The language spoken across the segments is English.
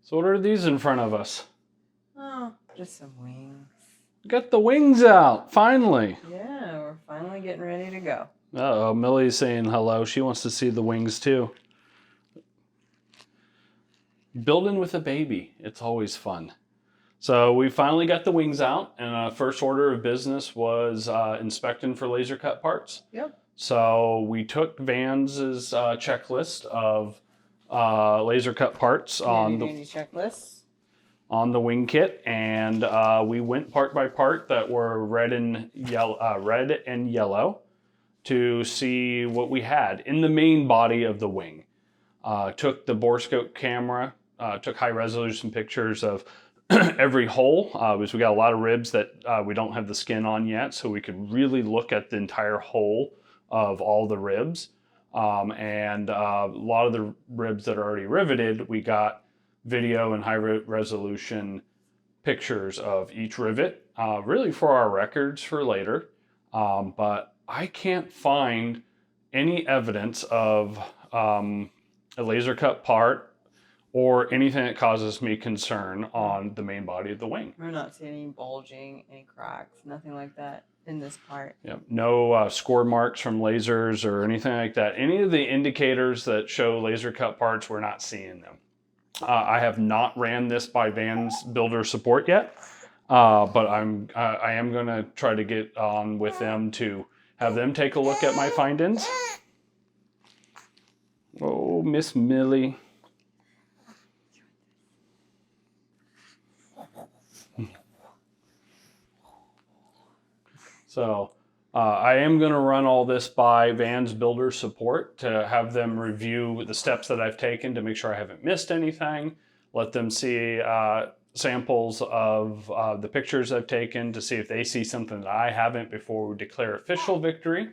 So what are these in front of us? Oh, just some wings. Got the wings out, finally. Yeah, we're finally getting ready to go. Uh-oh, Millie's saying hello. She wants to see the wings too. Building with a baby, it's always fun. So we finally got the wings out, and our first order of business was inspecting for laser cut parts. Yep. So we took Van's checklist of laser cut parts on the checklist on the wing kit, and we went part by part that were red and yellow to see what we had in the main body of the wing. Took the borescope camera, took high resolution pictures of every hole, because we got a lot of ribs that we don't have the skin on yet, so we could really look at the entire hole of all the ribs. And a lot of the ribs that are already riveted, we got video and high resolution pictures of each rivet, really for our records for later. But I can't find any evidence of a laser cut part or anything that causes me concern on the main body of the wing. We're not seeing any bulging, any cracks, nothing like that in this part. Yeah, no score marks from lasers or anything like that. Any of the indicators that show laser cut parts, we're not seeing them. I have not ran this by Van's builder support yet, but I am going to try to get on with them to have them take a look at my findings. Oh, Miss Millie. So I am going to run all this by Van's builder support to have them review the steps that I've taken to make sure I haven't missed anything. Let them see samples of the pictures I've taken to see if they see something that I haven't before we declare official victory.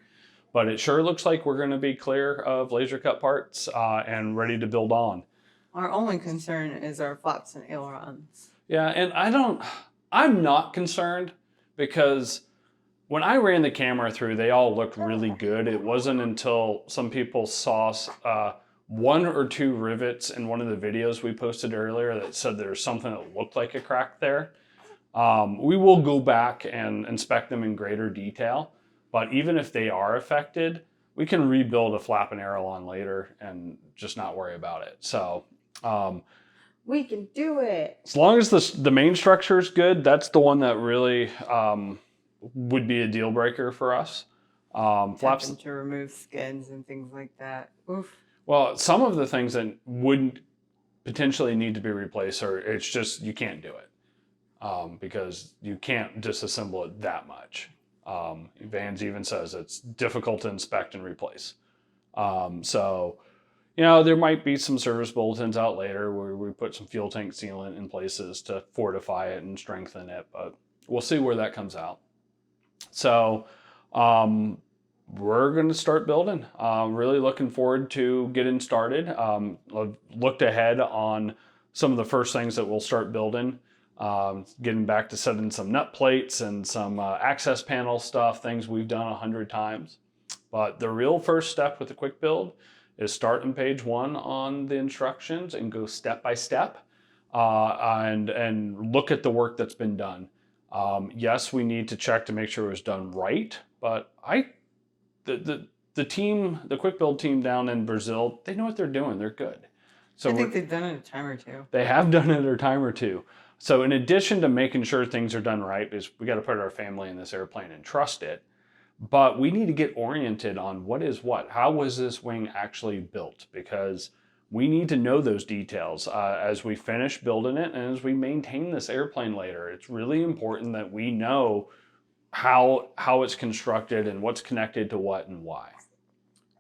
But it sure looks like we're going to be clear of laser cut parts and ready to build on. Our only concern is our flaps and ailerons. Yeah, and I'm not concerned because when I ran the camera through, they all looked really good. It wasn't until some people saw one or two rivets in one of the videos we posted earlier that said there's something that looked like a crack there. We will go back and inspect them in greater detail, but even if they are affected, we can rebuild a flap and aileron later and just not worry about it. So we can do it. As long as the main structure is good, that's the one that really would be a deal breaker for us. Flaps to remove skins and things like that. Oof. Well, some of the things that wouldn't potentially need to be replaced, or it's just you can't do it because you can't disassemble it that much. Vans even says it's difficult to inspect and replace. So, there might be some service bulletins out later where we put some fuel tank sealant in places to fortify it and strengthen it, but we'll see where that comes out. So we're going to start building. Really looking forward to getting started. I've looked ahead on some of the first things that we'll start building. Getting back to setting some nut plates and some access panel stuff, things we've done 100 times. But the real first step with the quick build is start on page 1 on the instructions and go step by step and look at the work that's been done. Yes, we need to check to make sure it was done right, but the team, the quick build team down in Brazil, they know what they're doing. They're good. So I think they've done it a time or two. They have done it a time or two. So in addition to making sure things are done right, because we got to put our family in this airplane and trust it, but we need to get oriented on what is what. How was this wing actually built? Because we need to know those details as we finish building it and as we maintain this airplane later. It's really important that we know how it's constructed and what's connected to what and why.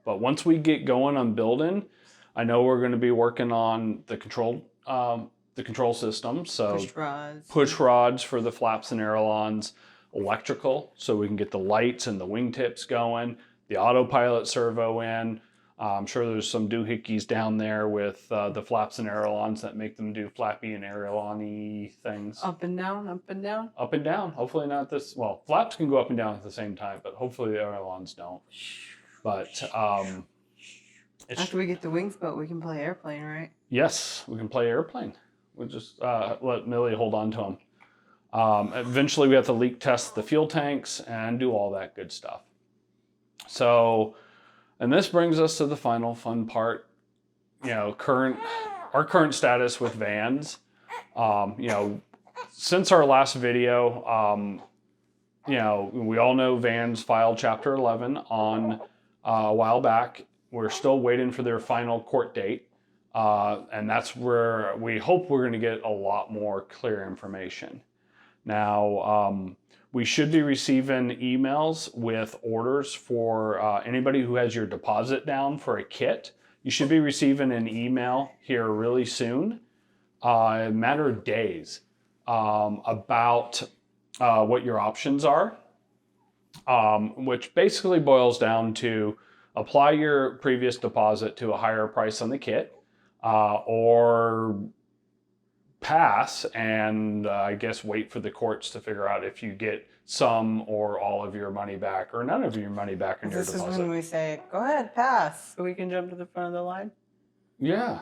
But once we get going on building, I know we're going to be working on the control system. So push rods for the flaps and ailerons, electrical, so we can get the lights and the wingtips going, the autopilot servo in. I'm sure there's some doohickeys down there with the flaps and ailerons that make them do flappy and aileron-y things. Up and down, up and down? Up and down. Hopefully not this. Well, flaps can go up and down at the same time, but hopefully the ailerons don't. But after we get the wings built, we can play airplane, right? Yes, we can play airplane. We'll just let Millie hold on to them. Eventually, we have to leak test the fuel tanks and do all that good stuff. So, and this brings us to the final fun part. Our current status with vans. Since our last video, we all know vans filed Chapter 11 on a while back. We're still waiting for their final court date. And that's where we hope we're going to get a lot more clear information. Now, we should be receiving emails with orders for anybody who has your deposit down for a kit. You should be receiving an email here really soon, a matter of days, about what your options are, which basically boils down to apply your previous deposit to a higher price on the kit, or pass and I guess wait for the courts to figure out if you get some or all of your money back or none of your money back in your deposit. This is when we say, go ahead, pass, so we can jump to the front of the line? Yeah,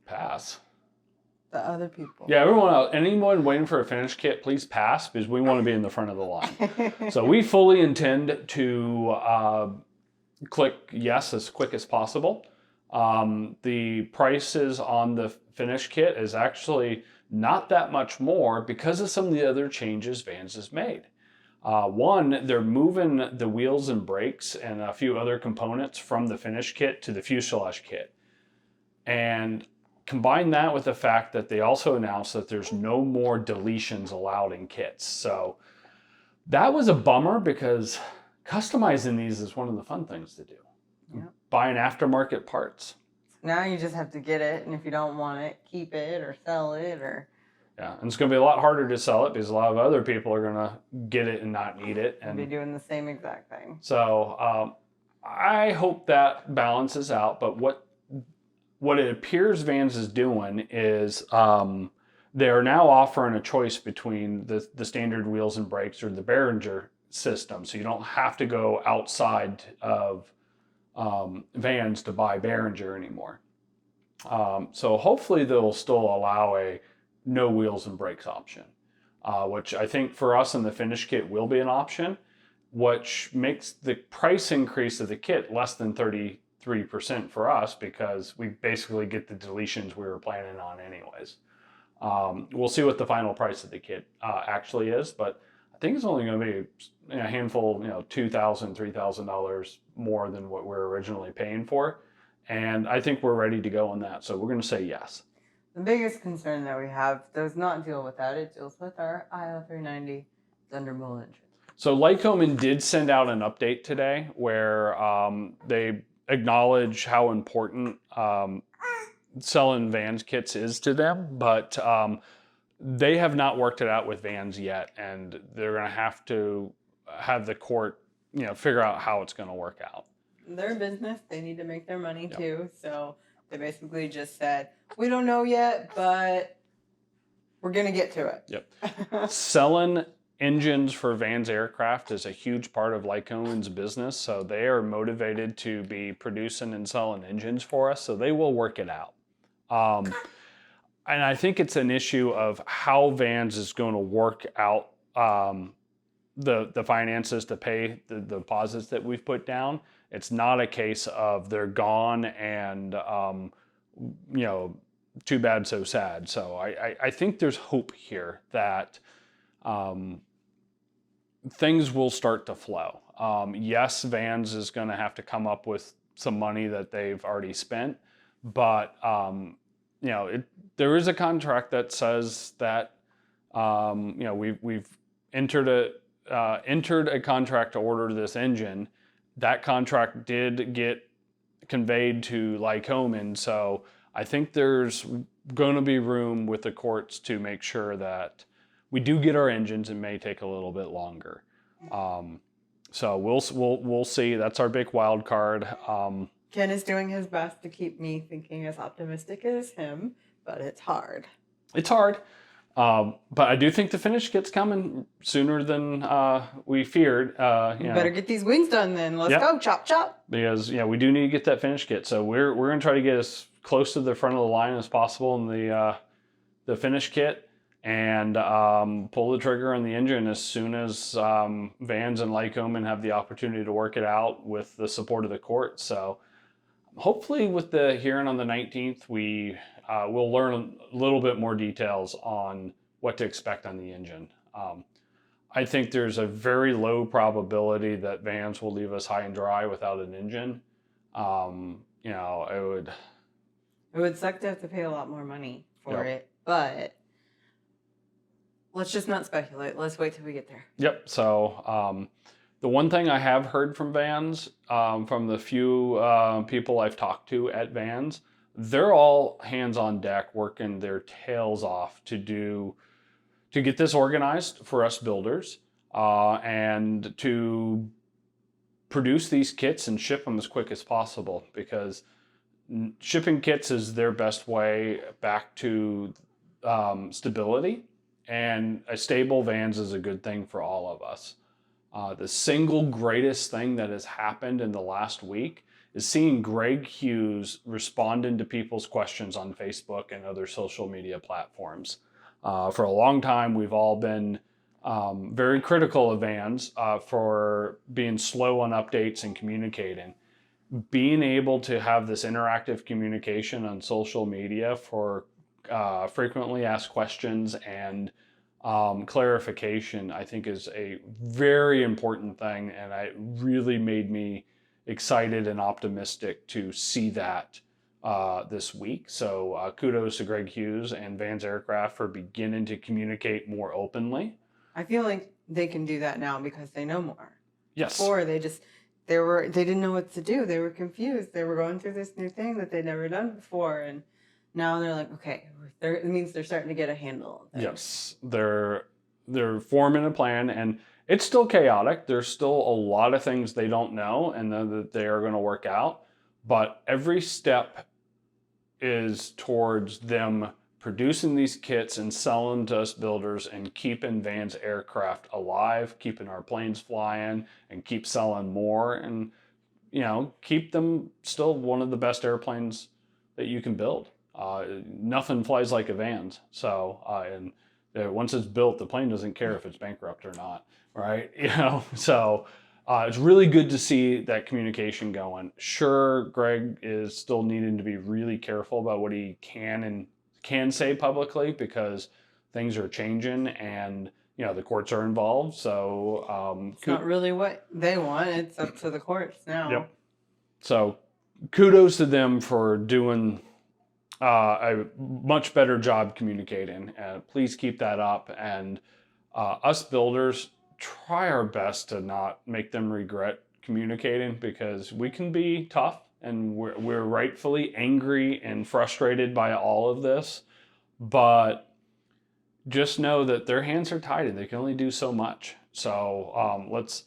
pass. The other people. Yeah, everyone else, anyone waiting for a finished kit, please pass, because we want to be in the front of the line. So we fully intend to click yes as quick as possible. The prices on the finished kit is actually not that much more because of some of the other changes Vans has made. One, they're moving the wheels and brakes and a few other components from the finished kit to the fuselage kit. And combine that with the fact that they also announced that there's no more deletions allowed in kits. So that was a bummer because customizing these is one of the fun things to do. Yep. Buying aftermarket parts. Now you just have to get it, and if you don't want it, keep it or sell it or... Yeah, and it's going to be a lot harder to sell it because a lot of other people are going to get it and not need it. And be doing the same exact thing. So I hope that balances out, but what it appears Vans is doing is they're now offering a choice between the standard wheels and brakes or the Behringer system, so you don't have to go outside of Vans to buy Behringer anymore. So hopefully they'll still allow a no wheels and brakes option, which I think for us in the finished kit will be an option, which makes the price increase of the kit less than 33% for us because we basically get the deletions we were planning on anyways. We'll see what the final price of the kit actually is, but I think it's only going to be a handful, $2,000, $3,000 more than what we're originally paying for. And I think we're ready to go on that. So we're going to say yes. The biggest concern that we have does not deal with that. It deals with our IO390 Thunderbolt engine. So Lycoming did send out an update today where they acknowledge how important selling Vans kits is to them, but they have not worked it out with Vans yet, and they're going to have the court, figure out how it's going to work out. They're a business; they need to make their money too. So they basically just said, "We don't know yet, but we're going to get to it." Yep. Selling engines for Vans aircraft is a huge part of Lycoming's business, so they are motivated to be producing and selling engines for us. So they will work it out. And I think it's an issue of how Vans is going to work out the finances to pay the deposits that we've put down. It's not a case of they're gone and, too bad, so sad. So I think there's hope here that things will start to flow. Yes, Vans is going to have to come up with some money that they've already spent, but there is a contract that says that we've entered a contract to order this engine. That contract did get conveyed to Lycoming, so I think there's going to be room with the courts to make sure that we do get our engines. It may take a little bit longer, so we'll see. That's our big wild card. Ken is doing his best to keep me thinking as optimistic as him, but it's hard. It's hard. But I do think the finish kit's coming sooner than we feared. You better get these wings done then. Let's go, chop, chop. Because we do need to get that finish kit. So we're going to try to get as close to the front of the line as possible in the the finished kit and pull the trigger on the engine as soon as Vans and Lycoming have the opportunity to work it out with the support of the court. So hopefully with the hearing on the 19th, we will learn a little bit more details on what to expect on the engine. I think there's a very low probability that Vans will leave us high and dry without an engine. You know, It would suck to have to pay a lot more money for Yep. it, but let's just not speculate. Let's wait till we get there. Yep. So the one thing I have heard from Vans, from the few people I've talked to at Vans, they're all hands on deck working their tails off to get this organized for us builders and to produce these kits and ship them as quick as possible, because shipping kits is their best way back to stability, and a stable Vans is a good thing for all of us. The single greatest thing that has happened in the last week is seeing Greg Hughes responding to people's questions on Facebook and other social media platforms. For a long time, we've all been very critical of Vans for being slow on updates and communicating. Being able to have this interactive communication on social media for frequently asked questions and clarification, I think, is a very important thing, and it really made me excited and optimistic to see that this week. So kudos to Greg Hughes and Vans Aircraft for beginning to communicate more openly. I feel like they can do that now because they know more. Yes. Before they didn't know what to do. They were confused. They were going through this new thing that they'd never done before, and now they're like, okay, it means they're starting to get a handle on things. Yes, they're forming a plan, and it's still chaotic. There's still a lot of things they don't know and that they are going to work out, but every step is towards them producing these kits and selling to us builders and keeping Vans Aircraft alive, keeping our planes flying, and keep selling more, and you know, keep them still one of the best airplanes that you can build. Nothing flies like a Vans. So once it's built, the plane doesn't care if it's bankrupt or not, right? You know, so it's really good to see that communication going. Sure, Greg is still needing to be really careful about what he can say publicly, because things are changing and you know the courts are involved. So it's not really what they want. It's up to the courts now. Yep. So kudos to them for doing a much better job communicating. Please keep that up, and us builders, try our best to not make them regret communicating, because we can be tough and we're rightfully angry and frustrated by all of this, but just know that their hands are tied and they can only do so much. So let's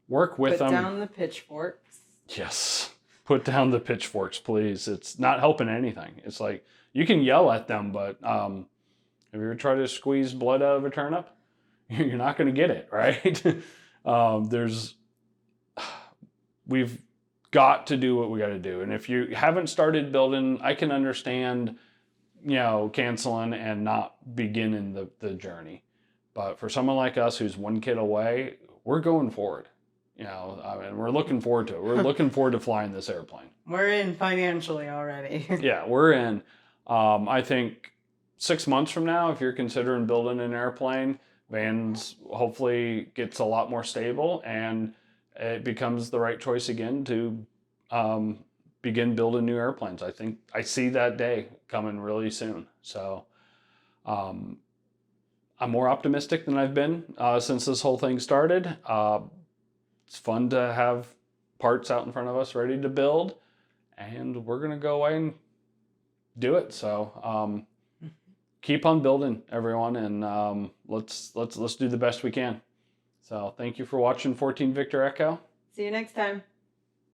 work with them. Put down the pitchforks. Yes. Put down the pitchforks, please. It's not helping anything. It's like, you can yell at them, but if you ever try to squeeze blood out of a turnip, you're not going to get it, right? We've got to do what we got to do. And if you haven't started building, I can understand, you know, canceling and not beginning the journey. But for someone like us who's one kid away, we're going forward. You know, I mean, we're looking forward to it. We're looking forward to flying this airplane. We're in financially already. Yeah, we're in. I think 6 months from now, if you're considering building an airplane, Vans hopefully gets a lot more stable and it becomes the right choice again to begin building new airplanes. I think I see that day coming really soon. So I'm more optimistic than I've been since this whole thing started. It's fun to have parts out in front of us ready to build, and we're going to go away and do it. So keep on building, everyone, and let's do the best we can. So thank you for watching 14 Victor Echo. See you next time.